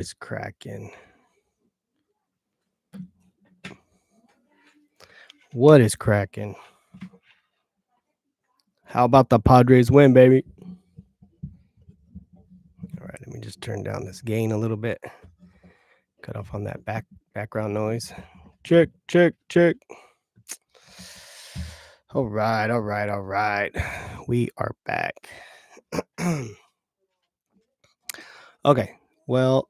is cracking? What is cracking? How about the Padres win, baby? All right, let me just turn down this gain a little bit. Cut off on that background noise. Check, check, check. All right. We are back. Okay, well,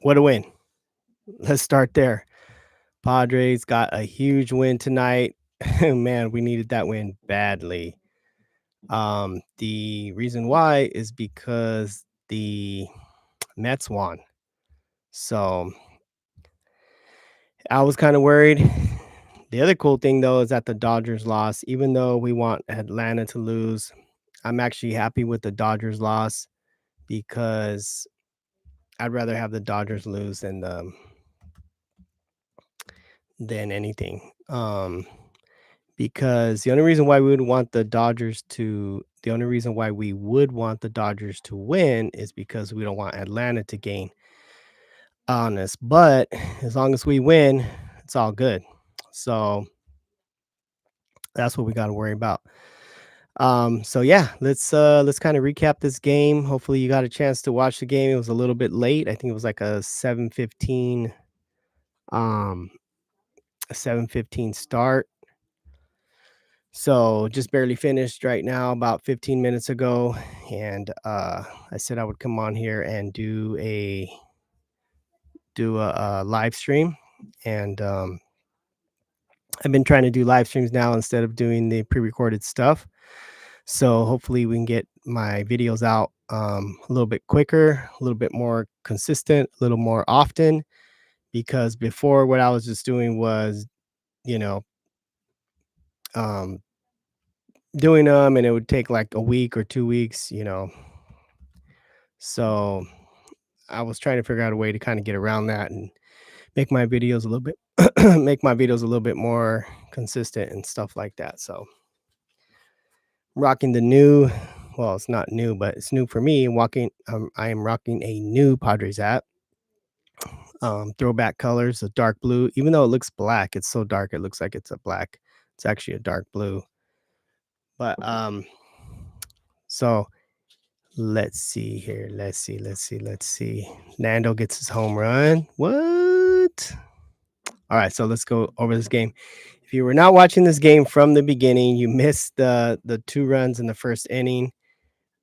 what a win. Let's start there. Padres got a huge win tonight. Man, we needed that win badly. The reason why is because the Mets won. So I was kind of worried. The other cool thing though is that the Dodgers lost. Even though we want Atlanta to lose, I'm actually happy with the Dodgers loss because I'd rather have the Dodgers lose than anything. Because the only reason why we would want the Dodgers to win is because we don't want Atlanta to gain on us. But as long as we win, it's all good. So that's what we got to worry about. So yeah, let's kind of recap this game. Hopefully you got a chance to watch the game. It was a little bit late. I think it was like a 7:15 start. So just barely finished right now, about 15 minutes ago. And I said I would come on here and do a live stream. And I've been trying to do live streams now instead of doing the pre-recorded stuff. So hopefully we can get my videos out a little bit quicker, a little bit more consistent, a little more often. Because before, what I was just doing was, you know, um, doing them, and it would take like a week or 2 weeks, So I was trying to figure out a way to kind of get around that and make my videos a little bit more consistent and stuff like that. So rocking the new, well, it's not new, but it's new for me. I am rocking a new Padres app. Throwback colors, a dark blue. Even though it looks black, it's so dark it looks like it's a black. It's actually a dark blue. But so let's see here. Let's see. Nando gets his home run. What? All right, so let's go over this game. If you were not watching this game from the beginning, you missed the 2 runs in the first inning.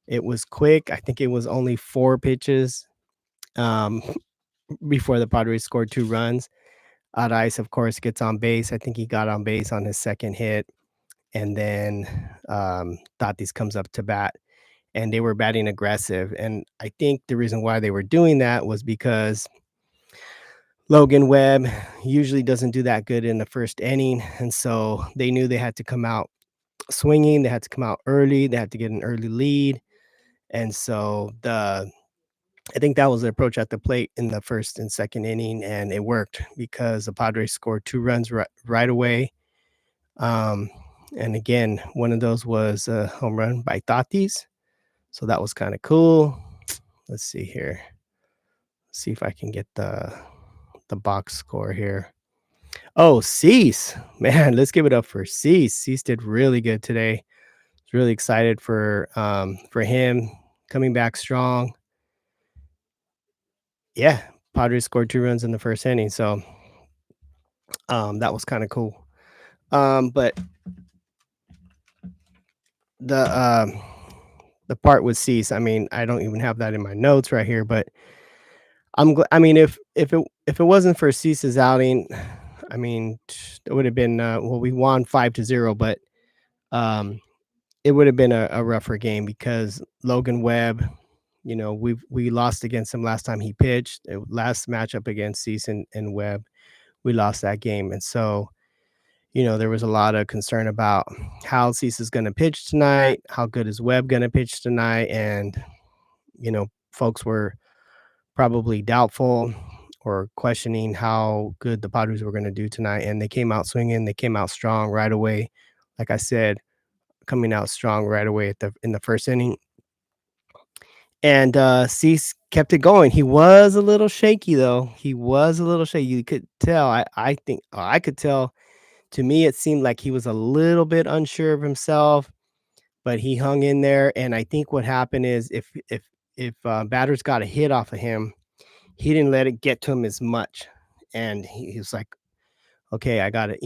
It was quick. I think it was only 4 pitches before the Padres scored 2 runs. Arreaz, of course, gets on base. I think he got on base on his second hit. And then Tatis comes up to bat. And they were batting aggressive. And I think the reason why they were doing that was because Logan Webb usually doesn't do that good in the first inning. And so they knew they had to come out swinging. They had to come out early. They had to get an early lead. And so I think that was the approach at the plate in the first and second inning. And it worked because the Padres scored 2 runs right away. And again, one of those was a home run by Tatis. So that was kind of cool. Let's see here. See if I can get the box score here. Oh, Cease. Man, let's give it up for Cease. Cease did really good today. I was really excited for him coming back strong. Yeah, Padres scored 2 runs in the first inning. So that was kind of cool. But the part with Cease, I mean, I don't even have that in my notes right here, but I mean, if it wasn't for Cease's outing, I mean, it would have been well, we won 5-0, but it would have been a rougher game because Logan Webb, we lost against him last time he pitched. Last matchup against Cease and Webb, we lost that game, and so there was a lot of concern about how Cease is going to pitch tonight, how good is Webb going to pitch tonight, and folks were probably doubtful or questioning how good the Padres were going to do tonight, and they came out swinging. They came out strong right away. Like I said, coming out strong right away in the first inning. and Cease kept it going. He was a little shaky though. He was a little shaky. You could tell. I think I could tell. To me, it seemed like he was a little bit unsure of himself, but he hung in there. And I think what happened is if batters got a hit off of him, he didn't let it get to him as much, and he was like, okay, I got it,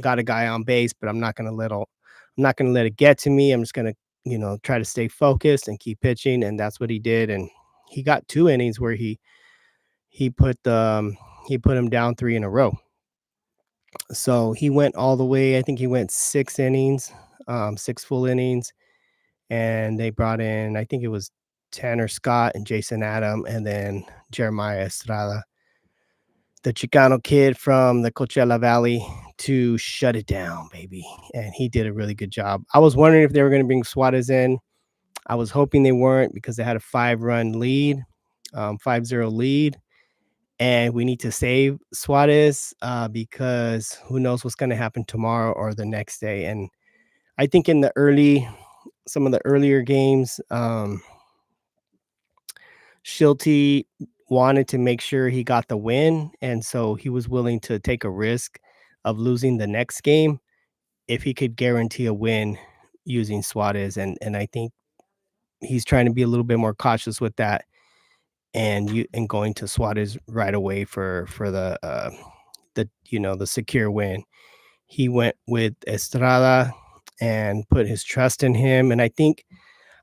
got a guy on base, but I'm not gonna let it get to me. I'm just gonna, try to stay focused and keep pitching, and that's what he did. And he got 2 innings where he put he put him down 3 in a row. So he went all the way. I think he went 6 innings, 6 full innings, and they brought in, I think it was Tanner Scott and Jason Adam, and then Jeremiah Estrada, the Chicano kid from the Coachella Valley, to shut it down, baby. And he did a really good job. I was wondering if they were going to bring Suarez in. I was hoping they weren't because they had a 5-run lead, 5-0 lead. And we need to save Suarez because who knows what's going to happen tomorrow or the next day. And I think in some of the earlier games, Schulte wanted to make sure he got the win, and so he was willing to take a risk of losing the next game if he could guarantee a win using Suarez, and I think he's trying to be a little bit more cautious with that, and going to Suarez right away for the secure win. He went with Estrada and put his trust in him, and I think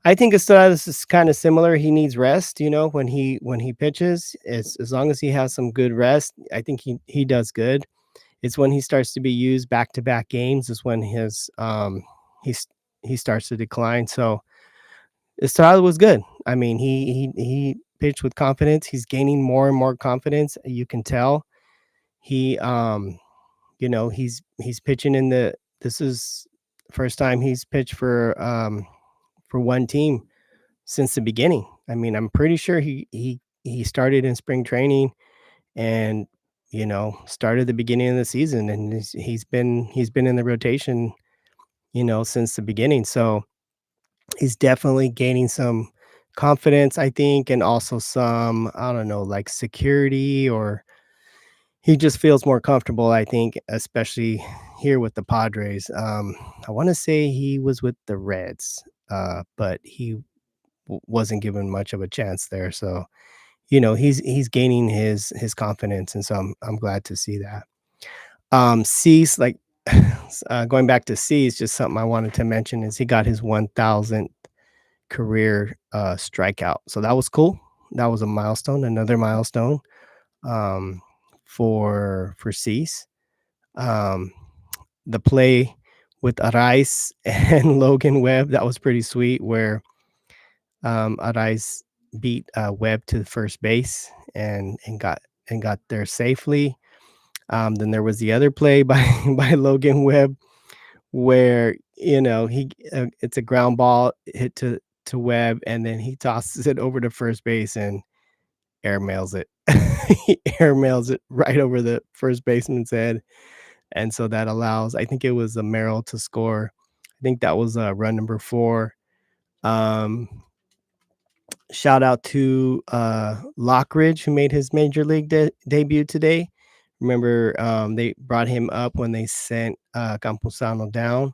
Estrada is kind of similar. He needs rest, when he pitches. As long as he has some good rest, I think he does good. It's when he starts to be used back to back games is when he's he starts to decline. So Estrada was good. I mean, he pitched with confidence. He's gaining more and more confidence. You can tell. He he's pitching in the this is first time he's pitched for one team since the beginning. I mean, I'm pretty sure he started in spring training and started the beginning of the season, and he's been in the rotation, since the beginning. So he's definitely gaining some confidence, I think, and also some, I don't know, like security, or he just feels more comfortable, I think, especially here with the Padres. I want to say he was with the Reds, but he wasn't given much of a chance there. So, he's gaining his confidence, and so I'm glad to see that. Cease, like going back to Cease, just something I wanted to mention is he got his 1,000th career strikeout. So that was cool. That was a milestone, another milestone um, for Cease. Um, the play with Arreaz and Logan Webb, that was pretty sweet. Where Arraez beat Webb to the first base and got there safely. Then there was the other play by by Logan Webb where he it's a ground ball hit to Webb, and then he tosses it over to first base and airmails it. He airmails it right over the first baseman's head, and so that allows, I think it was a Merrill to score. I think that was run number 4. Um, Shout out to Lockridge, who made his major league debut today. Remember, they brought him up when they sent Campusano down,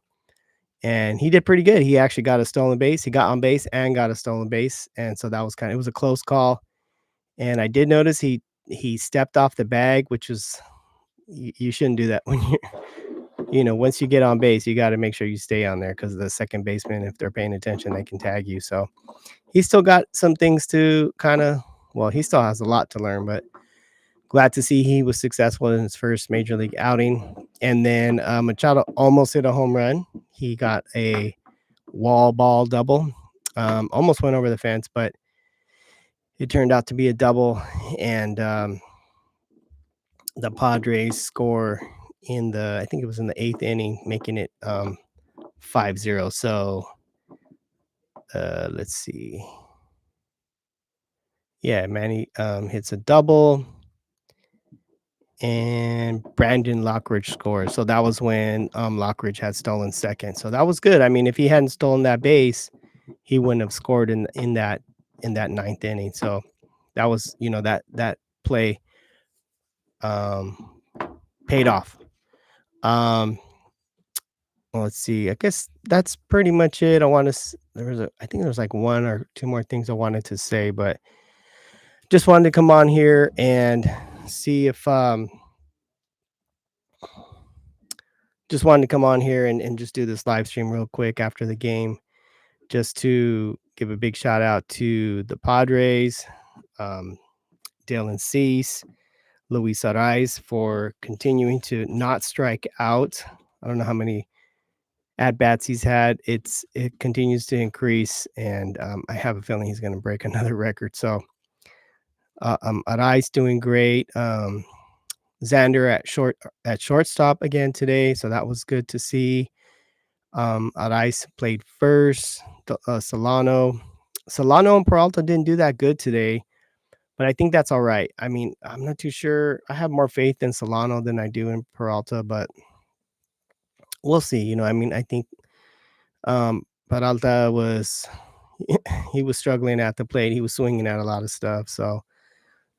and he did pretty good. He actually got a stolen base. He got on base and got a stolen base, and so that was it was a close call. And I did notice he stepped off the bag, which was you shouldn't do that when once you get on base, you got to make sure you stay on there because the second baseman, if they're paying attention, they can tag you. So he still got some things to he still has a lot to learn, but glad to see he was successful in his first major league outing. And then Machado almost hit a home run. He got a wall ball double, almost went over the fence, but it turned out to be a double. And the Padres score I think it was in the 8th inning, making it 5-0. So let's see. Yeah, Manny hits a double, and Brandon Lockridge scores. So that was when Lockridge had stolen second. So that was good. I mean, if he hadn't stolen that base, he wouldn't have scored in that in that ninth inning. So that was, that play um, paid off. Um, well, let's see. I guess that's pretty much it. I think there was like one or two more things I wanted to say, but just wanted to come on here and see if just wanted to come on here and just do this live stream real quick after the game, just to give a big shout out to the Padres, um, Dylan Cease, Luis Arraez for continuing to not strike out. I don't know how many at bats he's had. It continues to increase, and I have a feeling he's going to break another record. So Arraez doing great. Xander at shortstop again today, so that was good to see. Arraez played first. Solano and Peralta didn't do that good today, but I think that's all right. I mean, I'm not too sure. I have more faith in Solano than I do in Peralta, but we'll see. I mean, I think Peralta was he was struggling at the plate. He was swinging at a lot of stuff, so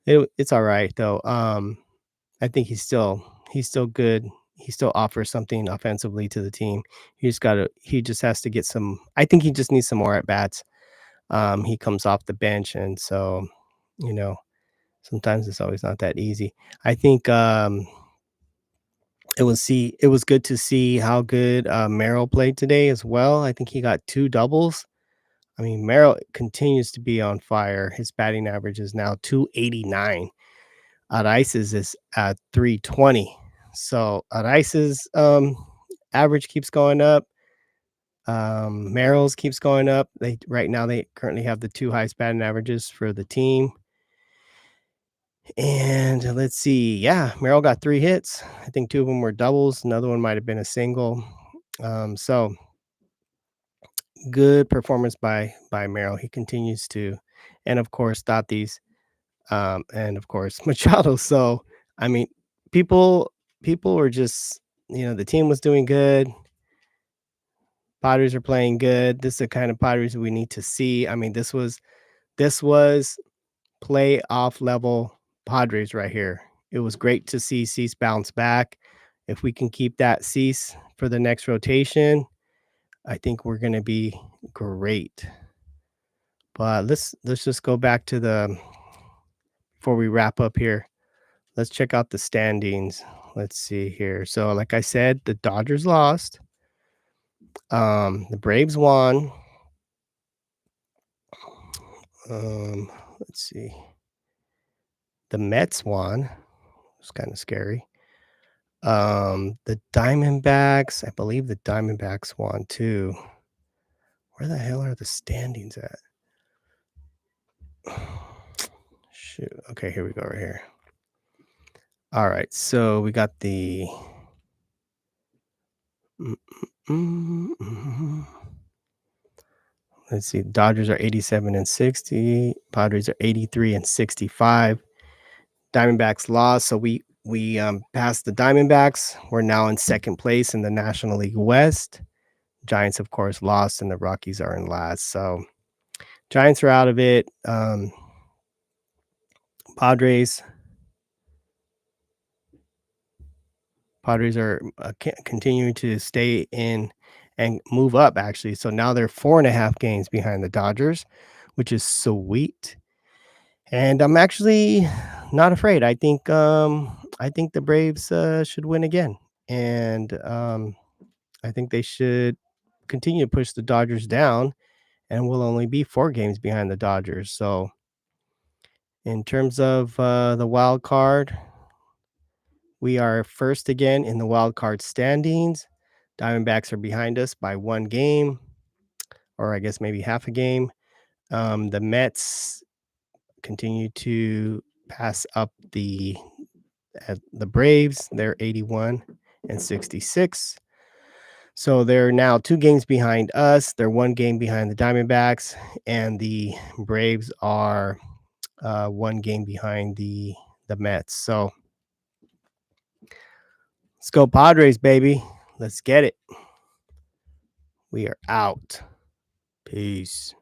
it's all right though. I think he's still good. He still offers something offensively to the team. He just has to get some. I think he just needs some more at bats. He comes off the bench, and so you know sometimes it's always not that easy. I think it was good to see how good Merrill played today as well. I think he got two doubles. I mean, Merrill continues to be on fire. His batting average is now 289. Arraez's is at 320. So Arraez's average keeps going up. Merrill's keeps going up. They currently have the two highest batting averages for the team. And let's see. Yeah, Merrill got 3 hits. I think two of them were doubles. Another one might have been a single. So good performance by Merrill. He continues to, and of course Tatis, and of course Machado. So I mean, people were just, the team was doing good. Padres are playing good. This is the kind of Padres we need to see. I mean, this was playoff level Padres right here. It was great to see Cease bounce back. If we can keep that Cease for the next rotation, I think we're going to be great. But let's just go back to the before we wrap up here. Let's check out the standings. Let's see here. So, like I said, the Dodgers lost. The Braves won. Let's see. The Mets won. It's kind of scary. The Diamondbacks, I believe the Diamondbacks won too. Where the hell are the standings at? Shoot. Okay, here we go right here. All right, so we got the let's see. Dodgers are 87 and 60. Padres are 83 and 65. Diamondbacks lost, so we passed the Diamondbacks. We're now in second place in the National League West. Giants, of course, lost, and the Rockies are in last. So Giants are out of it. Padres are continuing to stay in and move up, actually. So now they're 4.5 games behind the Dodgers, which is sweet. And I'm actually not afraid. I think the Braves should win again, and I think they should continue to push the Dodgers down, and we'll only be 4 games behind the Dodgers. So, in terms of the wild card, we are first again in the wild card standings. Diamondbacks are behind us by 1 game, or I guess maybe half a game. The Mets continue to pass up the Braves. They're 81 and 66. So they're now 2 games behind us. They're 1 game behind the Diamondbacks, and the Braves are 1 game behind the Mets. So let's go Padres, baby. Let's get it. We are out. Peace.